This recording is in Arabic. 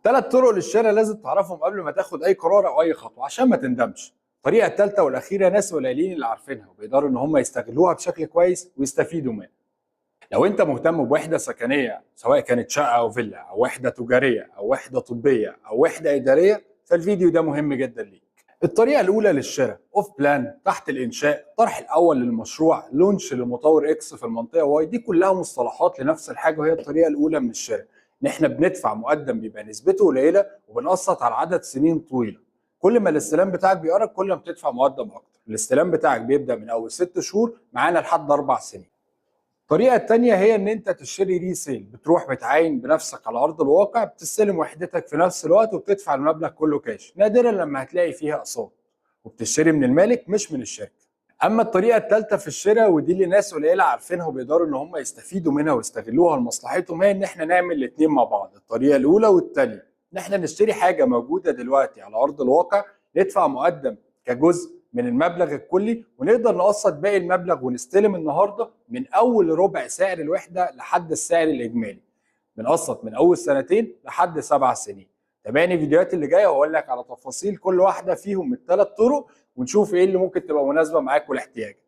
ثلاث طرق للشراء لازم تعرفهم قبل ما تاخد اي قرار او اي خطوه عشان ما تندمش. الطريقه الثالثه والاخيره ناس قليلين اللي عارفينها وبيقدروا ان هم يستغلوها بشكل كويس ويستفيدوا منها. لو انت مهتم بوحده سكنيه سواء كانت شقه او فيلا او وحده تجاريه او وحده طبيه او وحده اداريه فالفيديو ده مهم جدا ليك. الطريقه الاولى للشراء اوف بلان، تحت الانشاء، الطرح الاول للمشروع، لونش للمطور اكس في المنطقه واي، دي كلها مصطلحات لنفس الحاجه وهي الطريقه الاولى من الشراء. ان احنا بندفع مقدم بيبقى نسبته قليله وبنقسط على عدد سنين طويله. كل ما الاستلام بتاعك بيقرب كل ما بتدفع مقدم اكتر. الاستلام بتاعك بيبدا من اول 6 شهور معانا لحد 4 سنين. الطريقة التانية هي ان انت تشتري ريسيل، بتروح بتعاين بنفسك على ارض الواقع، بتستلم وحدتك في نفس الوقت وبتدفع المبلغ كله كاش، نادرا لما هتلاقي فيها اقساط، وبتشتري من المالك مش من الشركة. اما الطريقة التالتة في الشراء ودي اللي ناس قليلة عارفينها وبيقدروا ان هم يستفيدوا منها ويستغلوها لمصلحتهم، هي ان احنا نعمل الاتنين مع بعض، الطريقة الاولى والتانية. ان احنا نشتري حاجة موجودة دلوقتي على ارض الواقع، ندفع مقدم كجزء من المبلغ الكلي ونقدر نقسط باقي المبلغ ونستلم النهارده من اول ربع سعر الوحده لحد السعر الاجمالي. بنقسط من اول سنتين لحد 7 سنين. تابعني الفيديوهات اللي جايه واقول لك على تفاصيل كل واحده فيهم من الثلاث طرق ونشوف ايه اللي ممكن تبقى مناسبه معاك ولاحتياجك.